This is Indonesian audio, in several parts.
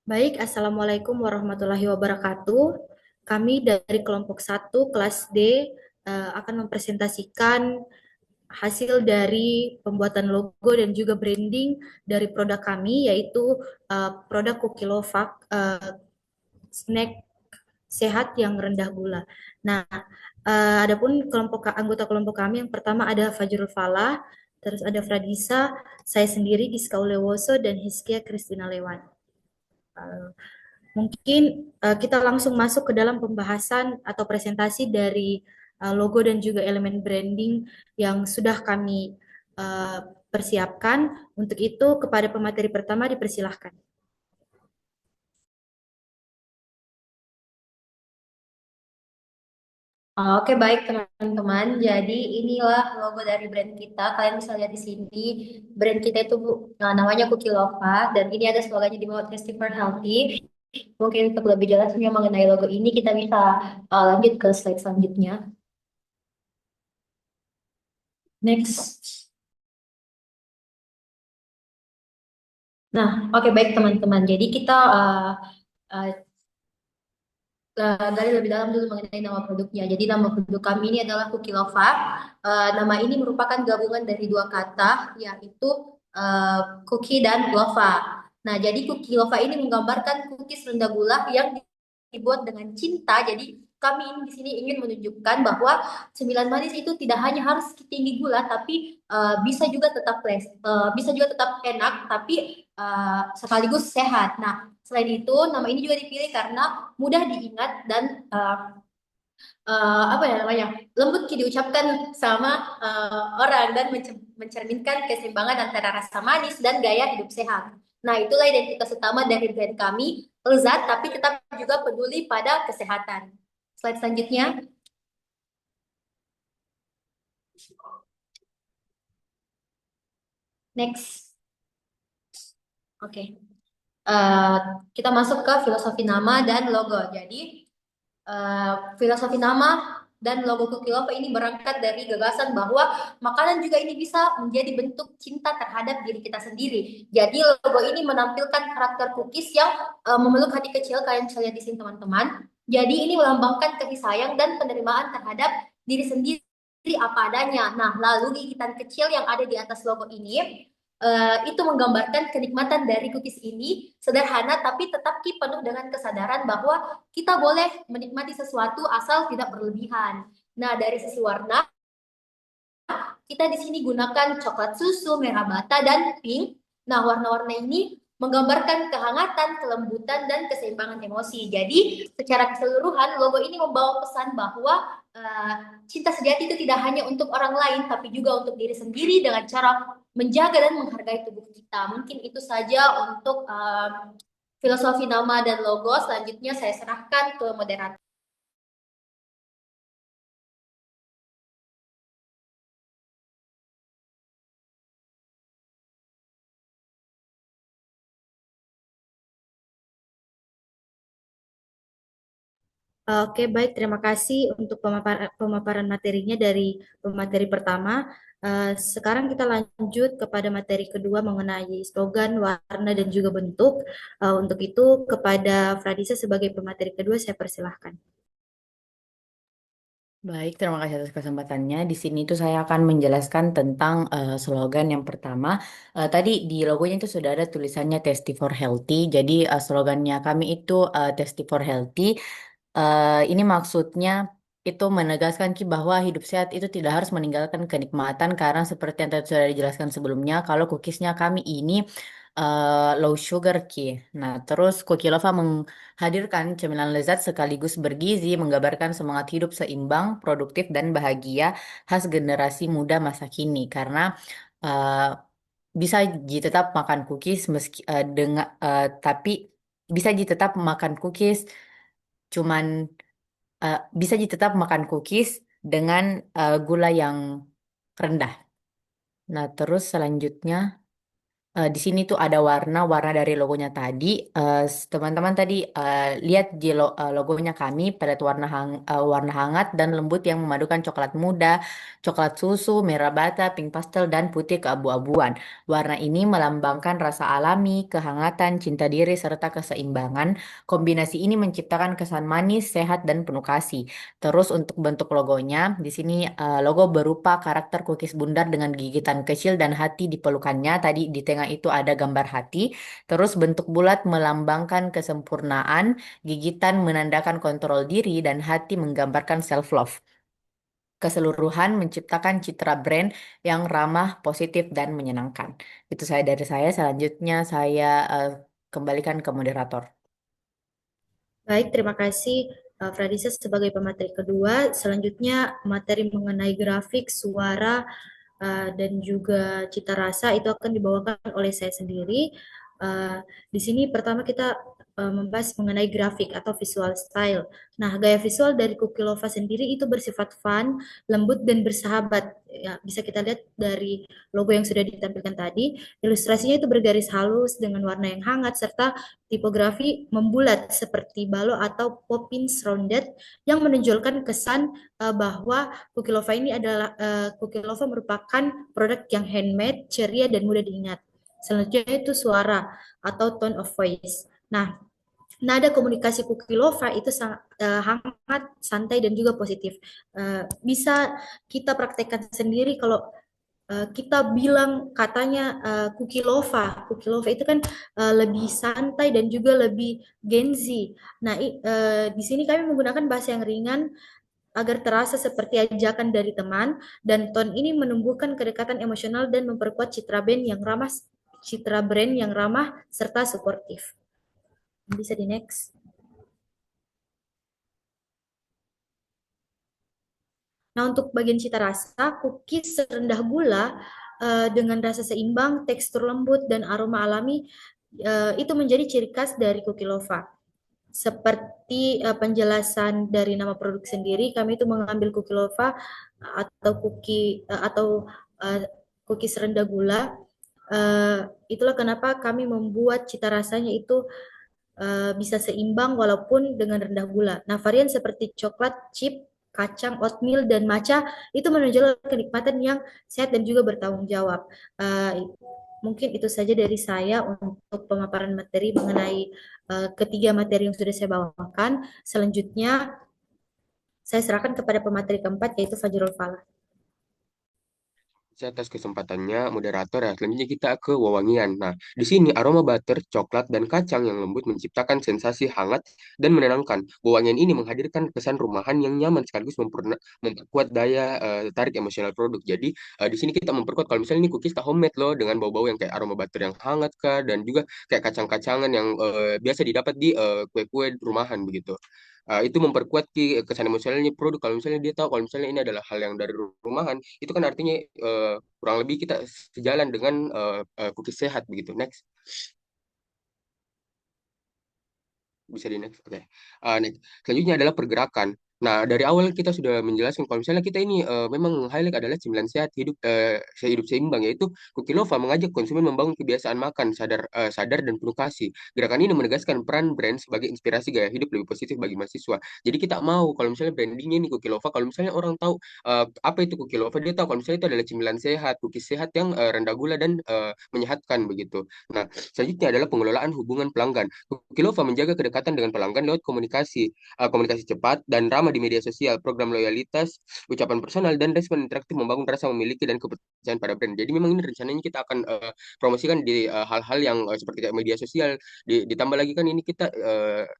Baik, Assalamualaikum warahmatullahi wabarakatuh. Kami dari kelompok satu kelas D akan mempresentasikan hasil dari pembuatan logo dan juga branding dari produk kami, yaitu produk Cookie Lovac, snack sehat yang rendah gula. Nah, adapun anggota kelompok kami yang pertama ada Fajrul Falah, terus ada Fradisa, saya sendiri Giska Ulewoso, dan Hiskia Kristina Lewan. Uh, Mungkin kita langsung masuk ke dalam pembahasan atau presentasi dari logo dan juga elemen branding yang sudah kami persiapkan. Untuk itu, kepada pemateri pertama dipersilahkan. Oke, baik teman-teman. Jadi inilah logo dari brand kita. Kalian bisa lihat di sini. Brand kita itu namanya Cookie Lova dan ini ada slogannya di bawah Tasty for Healthy. Mungkin untuk lebih jelasnya mengenai logo ini kita bisa lanjut ke slide selanjutnya. Next. Nah, oke baik teman-teman. Jadi kita uh, gali lebih dalam dulu mengenai nama produknya. Jadi nama produk kami ini adalah Cookie Lova. Nama ini merupakan gabungan dari dua kata, yaitu cookie dan lova. Nah, jadi Cookie Lova ini menggambarkan cookies rendah gula yang dibuat dengan cinta. Jadi kami ini di sini ingin menunjukkan bahwa cemilan manis itu tidak hanya harus tinggi gula, tapi bisa juga tetap enak, tapi sekaligus sehat. Nah, selain itu, nama ini juga dipilih karena mudah diingat dan apa ya namanya lembut diucapkan sama orang dan mencerminkan keseimbangan antara rasa manis dan gaya hidup sehat. Nah, itulah identitas utama dari brand kami, lezat tapi tetap juga peduli pada kesehatan. Slide selanjutnya. Next. Oke. Eh, kita masuk ke filosofi nama dan logo. Jadi, filosofi nama dan logo Cookie Love ini berangkat dari gagasan bahwa makanan juga ini bisa menjadi bentuk cinta terhadap diri kita sendiri. Jadi logo ini menampilkan karakter cookies yang memeluk hati kecil, kalian bisa lihat di sini teman-teman. Jadi ini melambangkan kasih sayang dan penerimaan terhadap diri sendiri apa adanya. Nah, lalu gigitan kecil yang ada di atas logo ini itu menggambarkan kenikmatan dari cookies ini sederhana tapi tetap penuh dengan kesadaran bahwa kita boleh menikmati sesuatu asal tidak berlebihan. Nah, dari sisi warna, kita di sini gunakan coklat susu, merah bata, dan pink. Nah, warna-warna ini menggambarkan kehangatan, kelembutan, dan keseimbangan emosi. Jadi, secara keseluruhan, logo ini membawa pesan bahwa uh, cinta sejati itu tidak hanya untuk orang lain, tapi juga untuk diri sendiri dengan cara menjaga dan menghargai tubuh kita. Mungkin itu saja untuk filosofi nama dan logo. Selanjutnya saya serahkan ke moderator. Oke, baik. Terima kasih untuk pemaparan materinya dari pemateri pertama. Sekarang kita lanjut kepada materi kedua mengenai slogan, warna, dan juga bentuk. Untuk itu, kepada Fradisa sebagai pemateri kedua, saya persilahkan. Baik, terima kasih atas kesempatannya. Di sini tuh saya akan menjelaskan tentang slogan yang pertama. Tadi di logonya itu sudah ada tulisannya Tasty for Healthy. Jadi slogannya kami itu Tasty for Healthy. Ini maksudnya itu menegaskan bahwa hidup sehat itu tidak harus meninggalkan kenikmatan karena seperti yang tadi sudah dijelaskan sebelumnya, kalau cookiesnya kami ini low sugar key. Nah, terus Cookie Lova menghadirkan cemilan lezat sekaligus bergizi, menggambarkan semangat hidup seimbang, produktif dan bahagia khas generasi muda masa kini. Karena eh, bisa tetap makan cookies meski dengan tapi bisa tetap makan cookies cuman bisa tetap makan cookies dengan gula yang rendah. Nah, terus selanjutnya Di sini tuh ada warna dari logonya tadi. Teman-teman tadi lihat di logonya kami pada warna hangat dan lembut yang memadukan coklat muda, coklat susu, merah bata, pink pastel, dan putih keabu-abuan. Warna ini melambangkan rasa alami, kehangatan, cinta diri, serta keseimbangan. Kombinasi ini menciptakan kesan manis, sehat, dan penuh kasih. Terus untuk bentuk logonya, di sini logo berupa karakter cookies bundar dengan gigitan kecil dan hati di pelukannya. Tadi di tengah itu ada gambar hati. Terus bentuk bulat melambangkan kesempurnaan, gigitan menandakan kontrol diri, dan hati menggambarkan self-love. Keseluruhan menciptakan citra brand yang ramah, positif, dan menyenangkan. Itu saya dari saya. Selanjutnya saya kembalikan ke moderator. Baik, terima kasih Fradisa sebagai pemateri kedua. Selanjutnya materi mengenai grafik, suara, dan juga cita rasa itu akan dibawakan oleh saya sendiri. Uh, di sini pertama kita membahas mengenai grafik atau visual style. Nah, gaya visual dari Kukilova sendiri itu bersifat fun, lembut, dan bersahabat. Ya, bisa kita lihat dari logo yang sudah ditampilkan tadi. Ilustrasinya itu bergaris halus dengan warna yang hangat serta tipografi membulat seperti balok atau poppins rounded yang menonjolkan kesan bahwa Kukilova ini adalah Kukilova merupakan produk yang handmade, ceria dan mudah diingat. Selanjutnya itu suara atau tone of voice. Nah, nada komunikasi Kukilova itu sangat hangat, santai dan juga positif. Bisa kita praktekkan sendiri kalau kita bilang katanya Kukilova. Kukilova itu kan lebih santai dan juga lebih Gen Z. Nah, di sini kami menggunakan bahasa yang ringan agar terasa seperti ajakan dari teman dan tone ini menumbuhkan kedekatan emosional dan memperkuat citra brand yang ramah serta suportif. Bisa di next. Nah, untuk bagian cita rasa, cookies serendah gula dengan rasa seimbang, tekstur lembut, dan aroma alami itu menjadi ciri khas dari cookie lova. Seperti penjelasan dari nama produk sendiri, kami itu mengambil cookie lova atau cookies rendah gula. Itulah kenapa kami membuat cita rasanya itu bisa seimbang walaupun dengan rendah gula. Nah, varian seperti coklat chip, kacang, oatmeal, dan matcha itu menonjolkan kenikmatan yang sehat dan juga bertanggung jawab. Mungkin itu saja dari saya untuk pemaparan materi mengenai ketiga materi yang sudah saya bawakan. Selanjutnya, saya serahkan kepada pemateri keempat, yaitu Fajrul Falah. Saya atas kesempatannya, moderator ya. Selanjutnya kita ke wewangian. Nah, di sini aroma butter, coklat, dan kacang yang lembut menciptakan sensasi hangat dan menenangkan. Wewangian ini menghadirkan kesan rumahan yang nyaman sekaligus memperkuat daya tarik emosional produk. Jadi, di sini kita memperkuat kalau misalnya ini cookies tak homemade loh, dengan bau-bau yang kayak aroma butter yang hangat kah, dan juga kayak kacang-kacangan yang biasa didapat di kue-kue rumahan begitu. Itu memperkuat kesan emosionalnya produk. Kalau misalnya dia tahu kalau misalnya ini adalah hal yang dari rumahan, itu kan artinya kurang lebih kita sejalan dengan cookies sehat begitu. Next. Bisa di next. Oke. Next. Selanjutnya adalah pergerakan. Nah, dari awal kita sudah menjelaskan kalau misalnya kita ini memang highlight adalah cemilan sehat hidup seimbang, yaitu Kukilova mengajak konsumen membangun kebiasaan makan sadar dan penuh kasih. Gerakan ini menegaskan peran brand sebagai inspirasi gaya hidup lebih positif bagi mahasiswa. Jadi kita mau kalau misalnya brandingnya ini Kukilova, kalau misalnya orang tahu apa itu Kukilova, dia tahu kalau misalnya itu adalah cemilan sehat, cookies sehat yang rendah gula dan menyehatkan begitu. Nah, selanjutnya adalah pengelolaan hubungan pelanggan. Kukilova menjaga kedekatan dengan pelanggan lewat komunikasi cepat dan ramah di media sosial, program loyalitas, ucapan personal, dan respon interaktif membangun rasa memiliki dan kepercayaan pada brand. Jadi memang ini rencananya kita akan promosikan di hal-hal yang seperti kayak media sosial. Ditambah lagi kan ini kita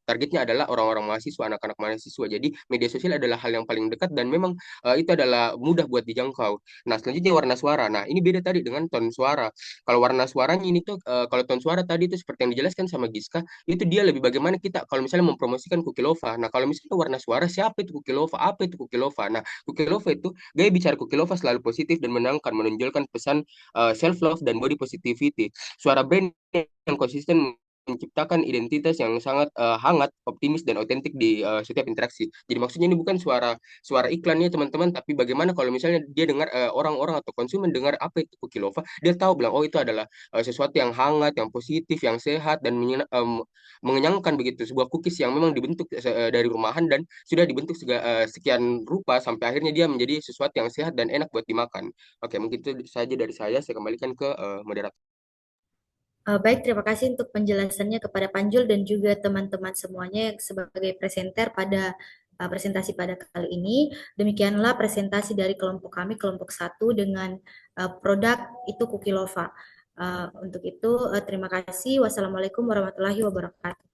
targetnya adalah orang-orang mahasiswa, anak-anak mahasiswa. Jadi media sosial adalah hal yang paling dekat dan memang itu adalah mudah buat dijangkau. Nah, selanjutnya warna suara. Nah, ini beda tadi dengan tone suara. Kalau warna suaranya ini tuh, kalau tone suara tadi itu seperti yang dijelaskan sama Giska, itu dia lebih bagaimana kita kalau misalnya mempromosikan Kukilova. Nah, kalau misalnya warna suara, siapa itu Kukilova? Apa itu Kukilova? Nah, Kukilova itu gaya bicara Kukilova selalu positif dan menenangkan, menonjolkan pesan self love dan body positivity. Suara brand yang konsisten menciptakan identitas yang sangat hangat, optimis dan otentik di setiap interaksi. Jadi maksudnya ini bukan suara suara iklannya teman-teman, tapi bagaimana kalau misalnya dia dengar orang-orang atau konsumen dengar apa itu cookie loaf, dia tahu bilang oh itu adalah sesuatu yang hangat, yang positif, yang sehat dan mengenyangkan begitu. Sebuah cookies yang memang dibentuk dari rumahan dan sudah dibentuk sekian rupa sampai akhirnya dia menjadi sesuatu yang sehat dan enak buat dimakan. Oke, mungkin itu saja dari saya. Saya kembalikan ke moderator. Baik, terima kasih untuk penjelasannya kepada Panjul dan juga teman-teman semuanya yang sebagai presenter pada presentasi pada kali ini. Demikianlah presentasi dari kelompok kami, kelompok satu dengan produk itu Cookie Lova. Untuk itu, terima kasih. Wassalamualaikum warahmatullahi wabarakatuh.